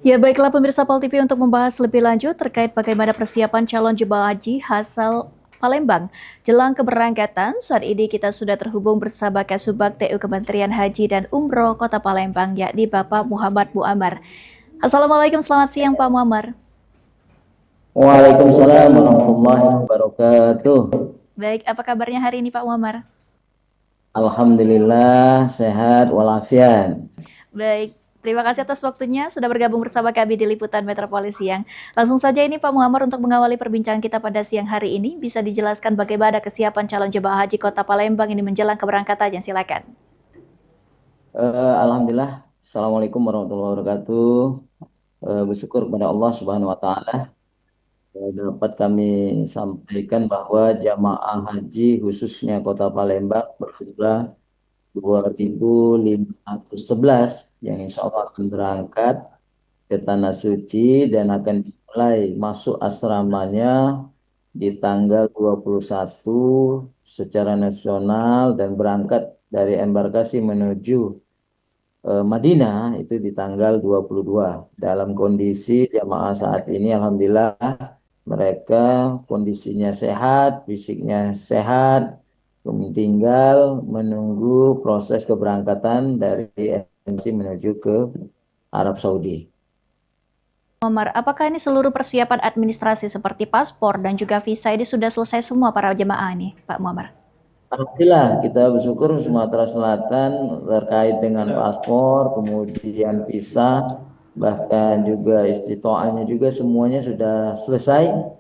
Ya, baiklah pemirsa Pol TV untuk membahas lebih lanjut terkait bagaimana persiapan calon jemaah haji asal Palembang. Jelang keberangkatan, saat ini kita sudah terhubung bersama Kasubag TU Kementerian Haji dan Umroh Kota Palembang, yakni Bapak Muhammad Muammar. Assalamualaikum, selamat siang Pak Muammar. Waalaikumsalam warahmatullahi wabarakatuh. Baik, apa kabarnya hari ini Pak Muammar? Alhamdulillah sehat walafiat. Baik, terima kasih atas waktunya sudah bergabung bersama kami di Liputan Metropolis Siang. Langsung saja ini Pak Muammar untuk mengawali perbincangan kita pada siang hari ini, bisa dijelaskan bagaimana kesiapan calon jemaah haji Kota Palembang ini menjelang keberangkatannya, silakan. Alhamdulillah. Assalamualaikum warahmatullahi wabarakatuh. Bersyukur kepada Allah Subhanahu Wa Taala dapat kami sampaikan bahwa jamaah haji khususnya Kota Palembang berjumlah 2.511 yang insya Allah akan berangkat ke Tanah Suci dan akan dimulai masuk asramanya di tanggal 21 secara nasional dan berangkat dari embarkasi menuju Madinah itu di tanggal 22. Dalam kondisi jamaah saat ini alhamdulillah mereka kondisinya sehat, fisiknya sehat, tinggal menunggu proses keberangkatan dari embarkasi menuju ke Arab Saudi. Muammar, apakah ini seluruh persiapan administrasi seperti paspor dan juga visa ini sudah selesai semua para jemaah ini, Pak Muammar? Alhamdulillah kita bersyukur Sumatera Selatan terkait dengan paspor, kemudian visa, bahkan juga istitoahnya juga semuanya sudah selesai.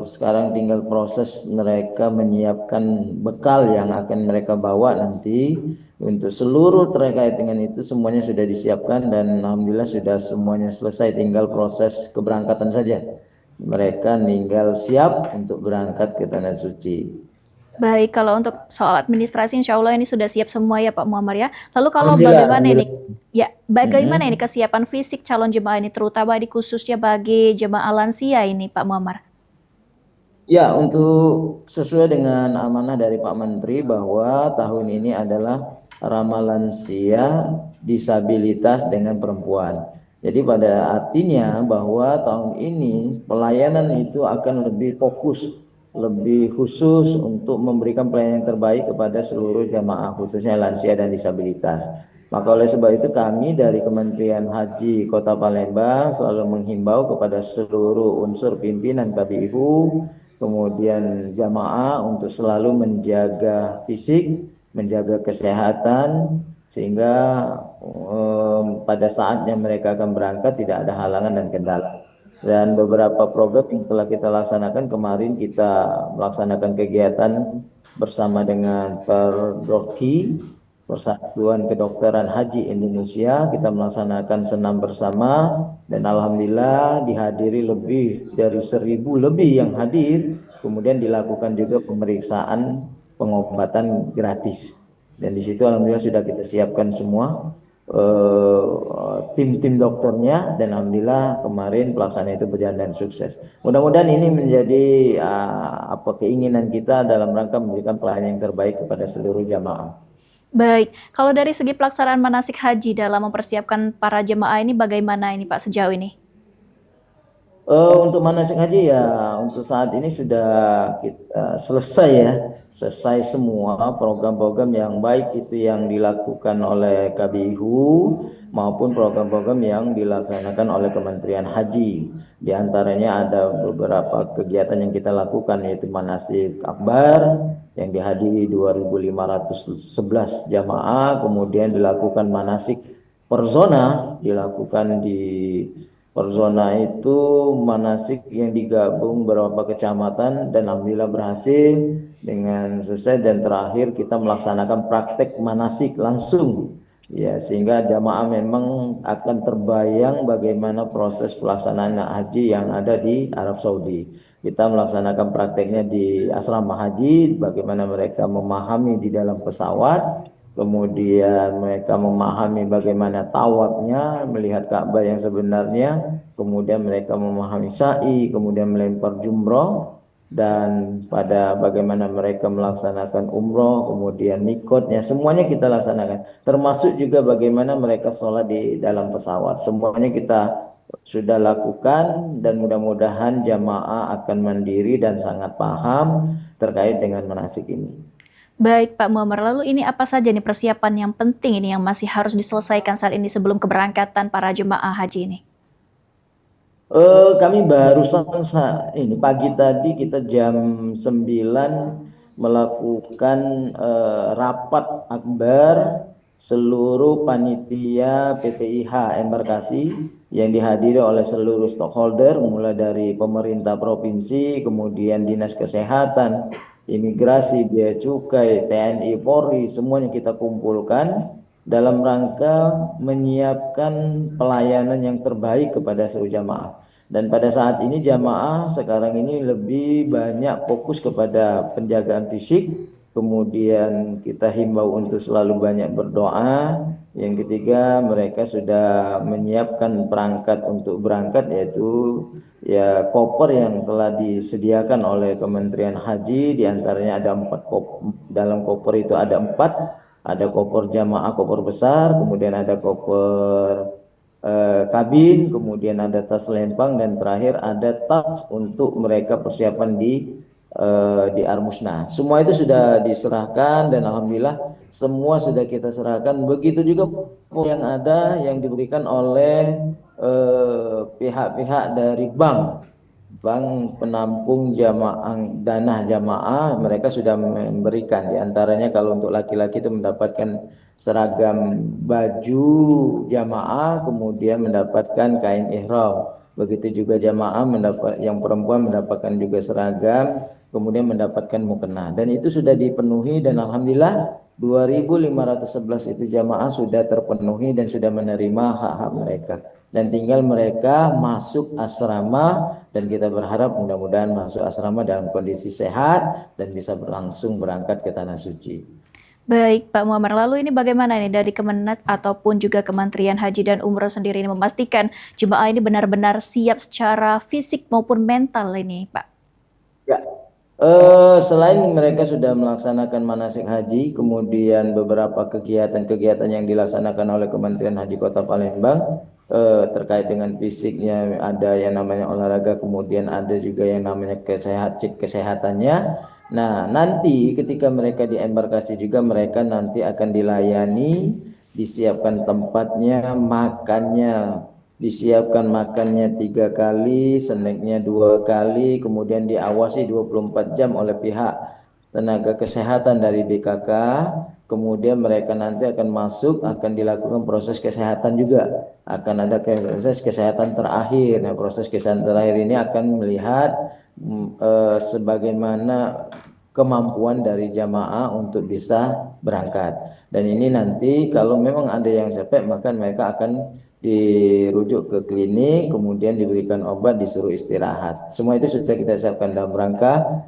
Sekarang tinggal proses mereka menyiapkan bekal yang akan mereka bawa nanti untuk seluruh terkait dengan itu semuanya sudah disiapkan dan alhamdulillah sudah semuanya selesai, tinggal proses keberangkatan saja. Mereka tinggal siap untuk berangkat ke Tanah Suci. Baik, kalau untuk soal administrasi insya Allah ini sudah siap semua ya Pak Muammar ya. Lalu kalau Alhamdulillah, bagaimana alhamdulillah. ini, ya bagaimana ini Mm-mm. kesiapan fisik calon jemaah ini terutama di khususnya bagi jemaah lansia ini Pak Muammar? Ya, untuk sesuai dengan amanah dari Pak Menteri bahwa tahun ini adalah ramah lansia disabilitas dengan perempuan. Jadi pada artinya bahwa tahun ini pelayanan itu akan lebih fokus, lebih khusus untuk memberikan pelayanan yang terbaik kepada seluruh jamaah khususnya lansia dan disabilitas. Maka oleh sebab itu kami dari Kementerian Haji Kota Palembang selalu menghimbau kepada seluruh unsur pimpinan KBIU kemudian jamaah untuk selalu menjaga fisik, menjaga kesehatan, sehingga pada saatnya mereka akan berangkat tidak ada halangan dan kendala. Dan beberapa program yang telah kita laksanakan kemarin kita melaksanakan kegiatan bersama dengan Perdoki, Persatuan Kedokteran Haji Indonesia. Kita melaksanakan senam bersama dan alhamdulillah dihadiri lebih dari 1.000 lebih yang hadir. Kemudian dilakukan juga pemeriksaan pengobatan gratis. Dan di situ alhamdulillah sudah kita siapkan semua tim-tim dokternya dan alhamdulillah kemarin pelaksanaan itu berjalan dengan sukses. Mudah-mudahan ini menjadi apa keinginan kita dalam rangka memberikan pelayanan yang terbaik kepada seluruh jamaah. Baik, kalau dari segi pelaksanaan manasik haji dalam mempersiapkan para jemaah ini bagaimana ini Pak sejauh ini? Untuk manasik haji ya untuk saat ini sudah kita selesai ya, selesai semua program-program yang baik itu yang dilakukan oleh KBIHU maupun program-program yang dilaksanakan oleh Kementerian Haji. Di antaranya ada beberapa kegiatan yang kita lakukan yaitu manasik akbar yang dihadiri 2.511 jamaah, kemudian dilakukan manasik per zona, dilakukan di per zona itu manasik yang digabung beberapa kecamatan dan alhamdulillah berhasil dengan selesai dan terakhir kita melaksanakan praktek manasik langsung ya sehingga jamaah memang akan terbayang bagaimana proses pelaksanaan haji yang ada di Arab Saudi. Kita melaksanakan prakteknya di asrama haji, bagaimana mereka memahami di dalam pesawat, kemudian mereka memahami bagaimana tawafnya, melihat Ka'bah yang sebenarnya, kemudian mereka memahami sa'i, kemudian melempar jumroh, dan pada bagaimana mereka melaksanakan umroh, kemudian mikotnya, semuanya kita laksanakan. Termasuk juga bagaimana mereka sholat di dalam pesawat. Semuanya kita sudah lakukan dan mudah-mudahan jamaah akan mandiri dan sangat paham terkait dengan manasik ini. Baik Pak Muammar, lalu ini apa saja nih persiapan yang penting ini yang masih harus diselesaikan saat ini sebelum keberangkatan para jemaah haji ini? Kami barusan ini pagi tadi kita jam 9 melakukan rapat akbar seluruh panitia PPIH embarkasi yang dihadiri oleh seluruh stakeholder mulai dari pemerintah provinsi, kemudian dinas kesehatan, imigrasi, bea cukai, TNI, Polri, semuanya kita kumpulkan dalam rangka menyiapkan pelayanan yang terbaik kepada seluruh jamaah. Dan pada saat ini jamaah sekarang ini lebih banyak fokus kepada penjagaan fisik, kemudian kita himbau untuk selalu banyak berdoa. Yang ketiga, mereka sudah menyiapkan perangkat untuk berangkat, yaitu ya koper yang telah disediakan oleh Kementerian Haji. Diantaranya ada 4 koper, dalam koper itu ada 4, ada koper jamaah, koper besar, kemudian ada koper kabin, kemudian ada tas lempang, dan terakhir ada tas untuk mereka persiapan di Armusna. Semua itu sudah diserahkan dan alhamdulillah semua sudah kita serahkan. Begitu juga yang ada yang diberikan oleh pihak-pihak dari bank penampung jamaah, dana jamaah, mereka sudah memberikan. Diantaranya kalau untuk laki-laki itu mendapatkan seragam baju jamaah, kemudian mendapatkan kain ihram. Begitu juga jamaah yang perempuan mendapatkan juga seragam, kemudian mendapatkan mukena. Dan itu sudah dipenuhi dan alhamdulillah 2.511 itu jamaah sudah terpenuhi dan sudah menerima hak-hak mereka. Dan tinggal mereka masuk asrama dan kita berharap mudah-mudahan masuk asrama dalam kondisi sehat dan bisa berlangsung berangkat ke Tanah Suci. Baik Pak Muammar, lalu ini bagaimana nih dari Kemenak ataupun juga Kementerian Haji dan Umroh sendiri ini memastikan jemaah ini benar-benar siap secara fisik maupun mental ini Pak? Ya, selain mereka sudah melaksanakan manasik haji, kemudian beberapa kegiatan-kegiatan yang dilaksanakan oleh Kementerian Haji Kota Palembang terkait dengan fisiknya, ada yang namanya olahraga, kemudian ada juga yang namanya cek kesehatannya. Nah, nanti ketika mereka di embarkasi juga mereka nanti akan dilayani, disiapkan tempatnya, makannya, disiapkan makannya 3 kali, snacknya 2 kali, kemudian diawasi 24 jam oleh pihak tenaga kesehatan dari BKK. Kemudian mereka nanti akan masuk, akan dilakukan proses kesehatan juga, akan ada proses kesehatan terakhir. Nah, proses kesehatan terakhir ini akan melihat sebagaimana kemampuan dari jamaah untuk bisa berangkat. Dan ini nanti kalau memang ada yang capek, maka mereka akan dirujuk ke klinik, kemudian diberikan obat, disuruh istirahat. Semua itu sudah kita siapkan dalam rangka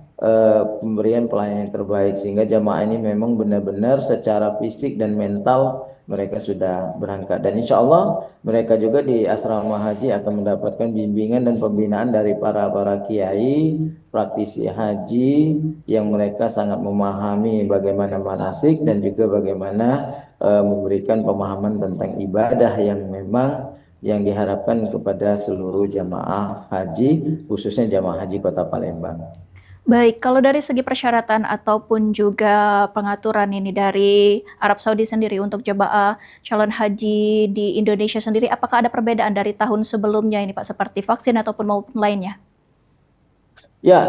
pemberian pelayanan yang terbaik, sehingga jamaah ini memang benar-benar secara fisik dan mental mereka sudah berangkat. Dan insya Allah mereka juga di asrama haji akan mendapatkan bimbingan dan pembinaan dari para kiai, praktisi haji yang mereka sangat memahami bagaimana manasik dan juga bagaimana memberikan pemahaman tentang ibadah yang memang yang diharapkan kepada seluruh jamaah haji, khususnya jamaah haji Kota Palembang. Baik, kalau dari segi persyaratan ataupun juga pengaturan ini dari Arab Saudi sendiri untuk jemaah calon haji di Indonesia sendiri, apakah ada perbedaan dari tahun sebelumnya ini Pak, seperti vaksin ataupun maupun lainnya? Ya,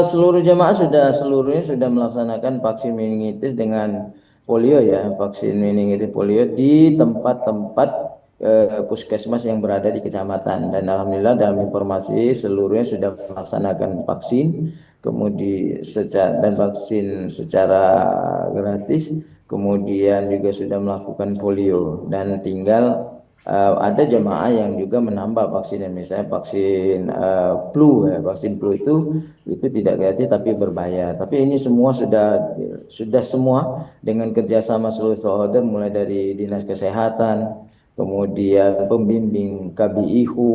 seluruh jamaah seluruhnya sudah melaksanakan vaksin meningitis dengan polio ya, vaksin meningitis polio di tempat-tempat puskesmas yang berada di kecamatan. Dan alhamdulillah dalam informasi seluruhnya sudah melaksanakan vaksin, kemudian dan vaksin secara gratis, kemudian juga sudah melakukan polio dan tinggal ada jemaah yang juga menambah vaksinnya, misalnya vaksin flu ya. Vaksin flu itu tidak gratis tapi berbayar. Tapi ini semua sudah semua dengan kerjasama seluruh stakeholder, mulai dari dinas kesehatan, kemudian pembimbing KBIHU,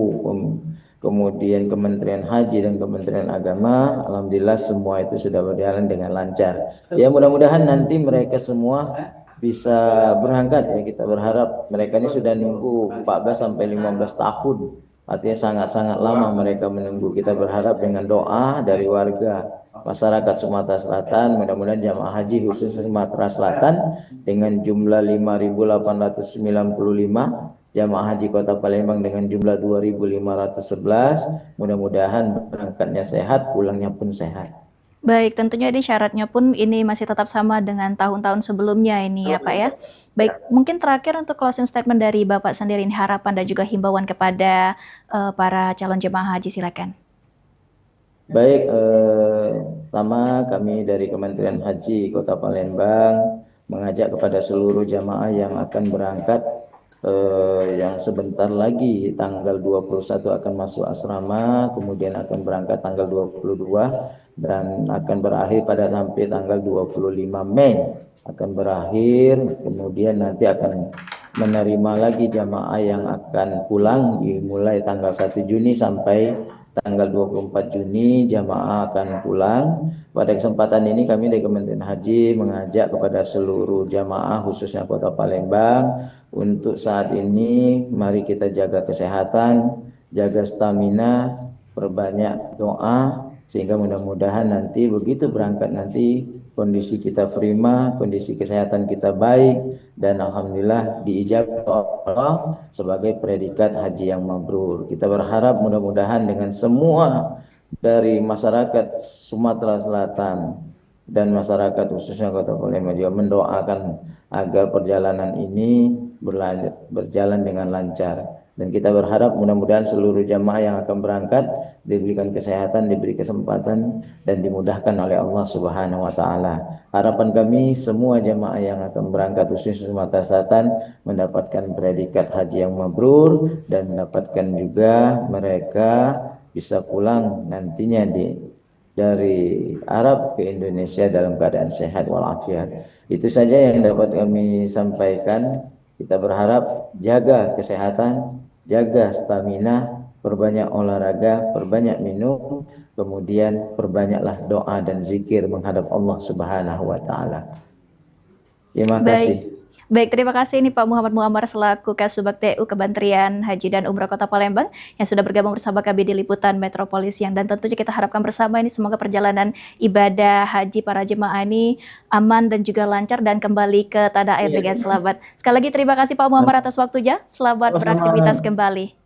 kemudian Kementerian Haji dan Kementerian Agama, alhamdulillah semua itu sudah berjalan dengan lancar. Ya mudah-mudahan nanti mereka semua bisa berangkat ya, kita berharap mereka ini sudah nunggu 14 sampai 15 tahun. Artinya sangat-sangat lama mereka menunggu. Kita berharap dengan doa dari warga masyarakat Sumatera Selatan, mudah-mudahan jamaah haji khusus Sumatera Selatan dengan jumlah 5.895, jamaah haji Kota Palembang dengan jumlah 2.511, mudah-mudahan berangkatnya sehat, pulangnya pun sehat. Baik, tentunya ini syaratnya pun ini masih tetap sama dengan tahun-tahun sebelumnya ini ya Pak ya. Baik, mungkin terakhir untuk closing statement dari Bapak sendiri, ini harapan dan juga himbauan kepada para calon jemaah haji, silakan. Baik, pertama kami dari Kementerian Haji Kota Palembang mengajak kepada seluruh jamaah yang akan berangkat, yang sebentar lagi tanggal 21 akan masuk asrama, kemudian akan berangkat tanggal 22 dan akan berakhir pada sampai tanggal 25 Mei akan berakhir, kemudian nanti akan menerima lagi jamaah yang akan pulang dimulai tanggal 1 Juni sampai tanggal 24 Juni jamaah akan pulang. Pada kesempatan ini kami dari Kementerian Haji mengajak kepada seluruh jamaah khususnya Kota Palembang untuk saat ini mari kita jaga kesehatan, jaga stamina, perbanyak doa sehingga mudah-mudahan nanti begitu berangkat nanti kondisi kita prima, kondisi kesehatan kita baik dan alhamdulillah diijabah Allah sebagai predikat haji yang mabrur. Kita berharap mudah-mudahan dengan semua dari masyarakat Sumatera Selatan dan masyarakat khususnya Kota Palembang juga mendoakan agar perjalanan ini berjalan dengan lancar. Dan kita berharap mudah-mudahan seluruh jamaah yang akan berangkat diberikan kesehatan, diberi kesempatan, dan dimudahkan oleh Allah Subhanahu wa Ta'ala. Harapan kami semua jamaah yang akan berangkat khusus Sumatera Selatan mendapatkan predikat haji yang mabrur dan mendapatkan juga mereka bisa pulang nantinya dari Arab ke Indonesia dalam keadaan sehat walafiat. Itu saja yang dapat kami sampaikan. Kita berharap jaga kesehatan, jaga stamina, perbanyak olahraga, perbanyak minum, kemudian perbanyaklah doa dan zikir menghadap Allah Subhanahu wa Ta'ala. Terima Baik. kasih. Baik, terima kasih ini Pak Muhammad Muammar selaku Kasubag TU Kementerian Haji dan Umroh Kota Palembang yang sudah bergabung bersama kami di Liputan Metropolis Siang, dan tentunya kita harapkan bersama ini semoga perjalanan ibadah haji para jemaah ini aman dan juga lancar dan kembali ke tanah air dengan selamat. Sekali lagi terima kasih Pak Muammar atas waktunya. Selamat beraktivitas kembali.